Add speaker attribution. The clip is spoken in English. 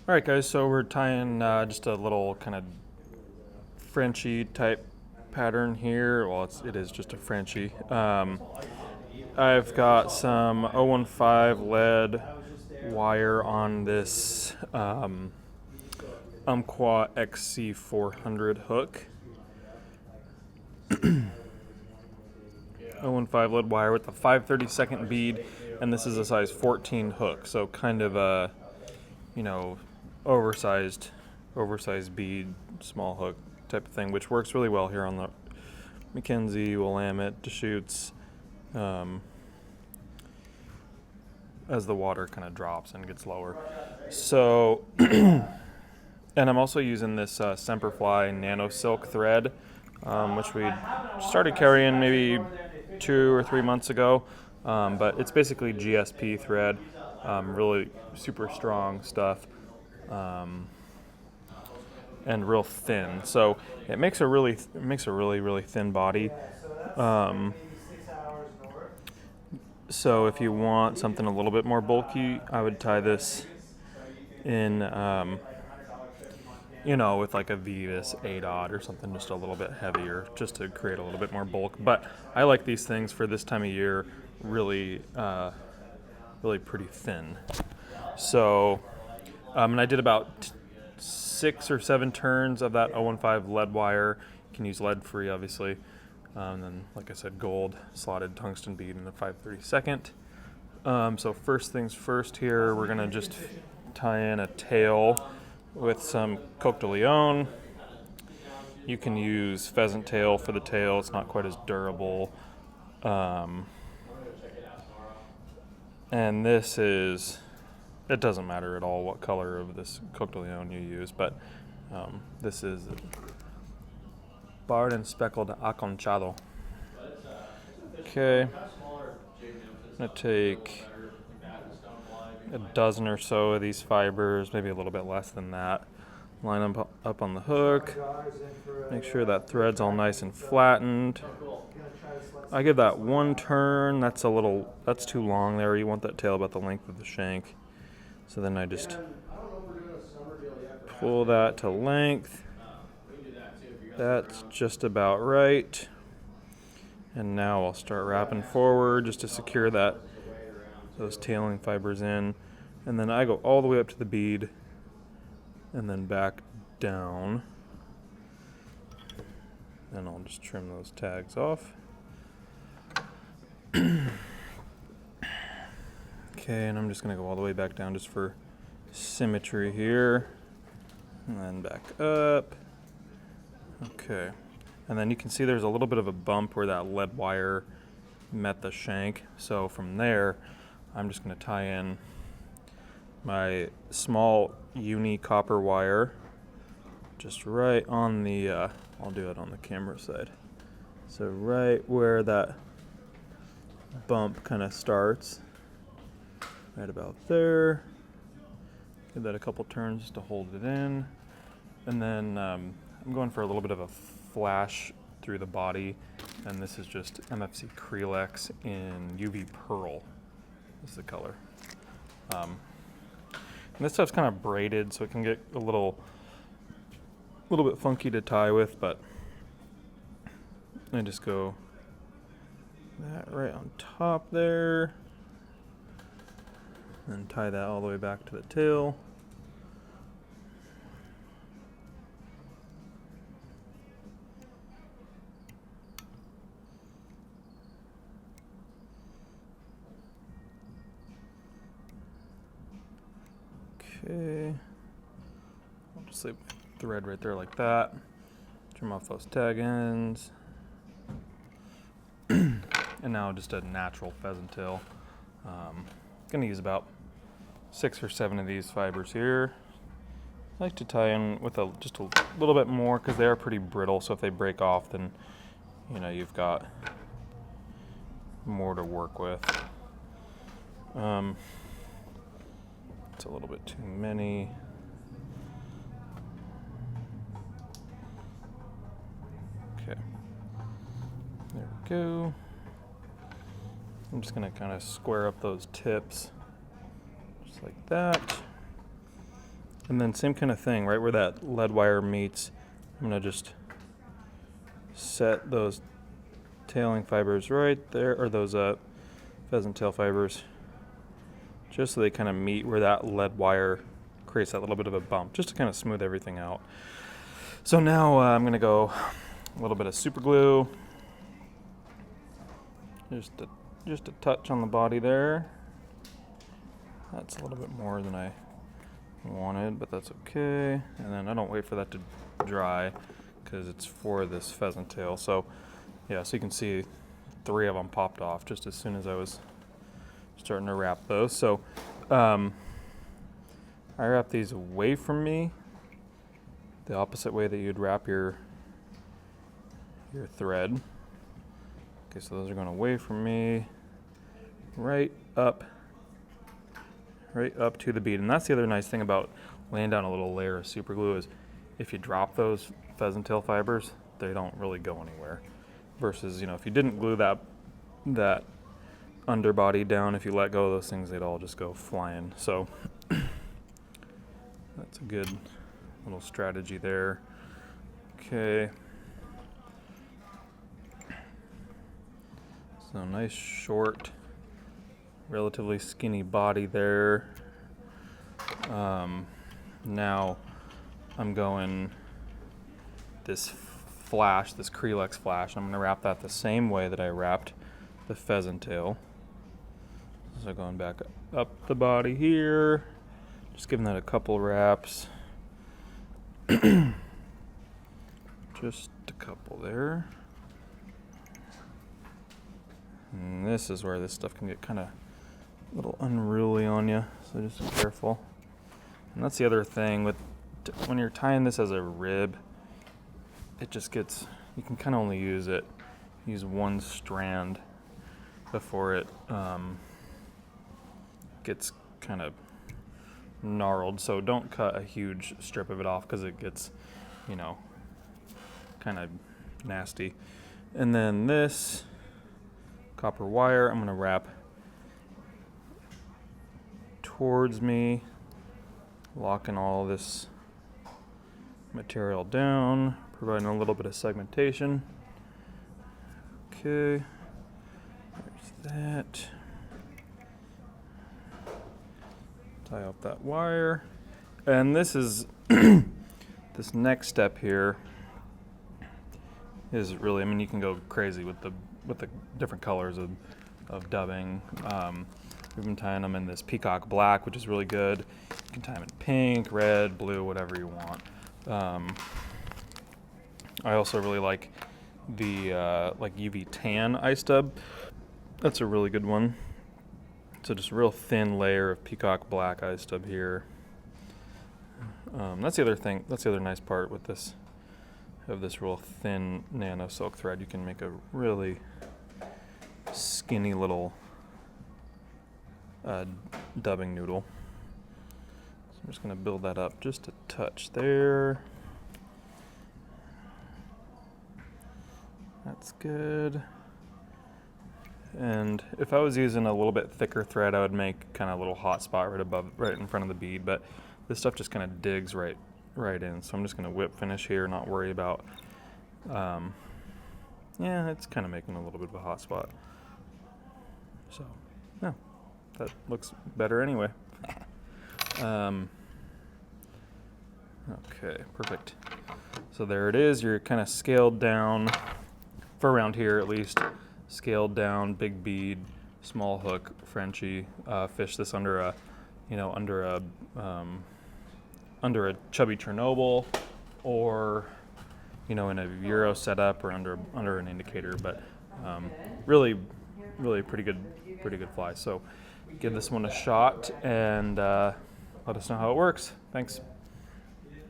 Speaker 1: All right, guys, so we're tying just a little kind of Frenchie type pattern here. Well, it is just a Frenchie. I've got some 015 lead wire on this Umpqua XC400 hook. 015 lead wire with a 5/32 bead, and this is a size 14 hook, so kind of a, oversized bead, small hook type of thing, which works really well here on the McKenzie, Willamette, Deschutes, as the water kind of drops and gets lower. So, and I'm also using this Semperfli Nano Silk thread, which we started carrying maybe 2 or 3 months ago, but it's basically GSP thread, really super strong stuff. And real thin, so it makes a really thin body. So if you want something a little bit more bulky, I would tie this in, with like a Vetus 8/0 or something, just a little bit heavier, just to create a little bit more bulk. But I like these things for this time of year, really pretty thin. So, and I did about 6 or 7 turns of that 015 lead wire. You can use lead free, obviously. And then, like I said, gold slotted tungsten bead in the 5/32. So first things first here, we're gonna just tie in a tail with some Coq de Leon. You can use pheasant tail for the tail. It's not quite as durable. And this is, it doesn't matter at all what color of this Coq de Leon you use, but this is barred and speckled aconchado. Okay, I'm going to take a dozen or so of these fibers, maybe a little bit less than that. Line them up on the hook. Make sure that thread's all nice and flattened. I give that one turn. That's too long there. You want that tail about the length of the shank. So then I just pull that to length. That's just about right. And now I'll start wrapping forward just to secure those tailing fibers in. And then I go all the way up to the bead and then back down. Then I'll just trim those tags off. Okay, and I'm just going to go all the way back down just for symmetry here. And then back up. Okay. And then you can see there's a little bit of a bump where that lead wire met the shank. So from there, I'm just going to tie in my small uni copper wire just right on the, I'll do it on the camera side. So right where that bump kind of starts, right about there. Give that a couple turns just to hold it in. And then I'm going for a little bit of a flash through the body, and this is just MFC Crelex in UV Pearl. This is the color. And this stuff's kind of braided, so it can get a little bit funky to tie with, but I just go that right on top there, and tie that all the way back to the tail. Okay, I'll just leave my thread right there like that. Trim off those tag ends. And now just a natural pheasant tail. Gonna use about 6 or 7 of these fibers here. I like to tie in with just a little bit more because they are pretty brittle, so if they break off, then you've got more to work with. It's a little bit too many. Okay, there we go. I'm just going to kind of square up those tips, just like that. And then same kind of thing, right where that lead wire meets, I'm gonna just set those tailing fibers right there, or those pheasant tail fibers, just so they kind of meet where that lead wire creates that little bit of a bump, just to kind of smooth everything out. So now I'm gonna go a little bit of super glue, just a touch on the body there. That's a little bit more than I wanted, but that's okay. And then I don't wait for that to dry because it's for this pheasant tail. So yeah, so you can see 3 of them popped off just as soon as I was starting to wrap those. So I wrap these away from me, the opposite way that you'd wrap your thread. Okay, so those are going away from me, right up to the bead. And that's the other nice thing about laying down a little layer of super glue is if you drop those pheasant tail fibers, they don't really go anywhere. Versus, if you didn't glue that underbody down, if you let go of those things, they'd all just go flying. So that's a good little strategy there. Okay. So nice short, relatively skinny body there. Now I'm going this flash, this Creelex flash. I'm going to wrap that the same way that I wrapped the pheasant tail. So going back up the body here, just giving that a couple wraps. Just a couple there. And this is where this stuff can get kind of a little unruly on you, so just be careful. And that's the other thing with when you're tying this as a rib, it just gets, you can kind of only use one strand before it gets kind of gnarled. So don't cut a huge strip of it off because it gets, kind of nasty. And then this copper wire, I'm going to wrap towards me, locking all this material down, providing a little bit of segmentation. Okay, there's that. Tie up that wire. And this is this next step here is really, you can go crazy with the different colors of dubbing. We've been tying them in this peacock black, which is really good. You can tie them in pink, red, blue, whatever you want. I also really like the UV tan ice dub. That's a really good one. So just a real thin layer of peacock black ice dub here. That's the other thing. That's the other nice part with this. Of this real thin nano silk thread, you can make a really skinny little dubbing noodle. So I'm just going to build that up just a touch there. That's good. And if I was using a little bit thicker thread, I would make kind of a little hot spot right in front of the bead, but this stuff just kind of digs right in. So I'm just going to whip finish here, not worry about, it's kind of making a little bit of a hot spot. So, yeah, that looks better anyway. Okay, perfect. So there it is. You're kind of scaled down, for around here at least, scaled down, big bead, small hook, Frenchie. Fish this under a chubby Chernobyl, or in a Euro setup, or under an indicator. But really pretty good fly. So give this one a shot and let us know how it works. Thanks.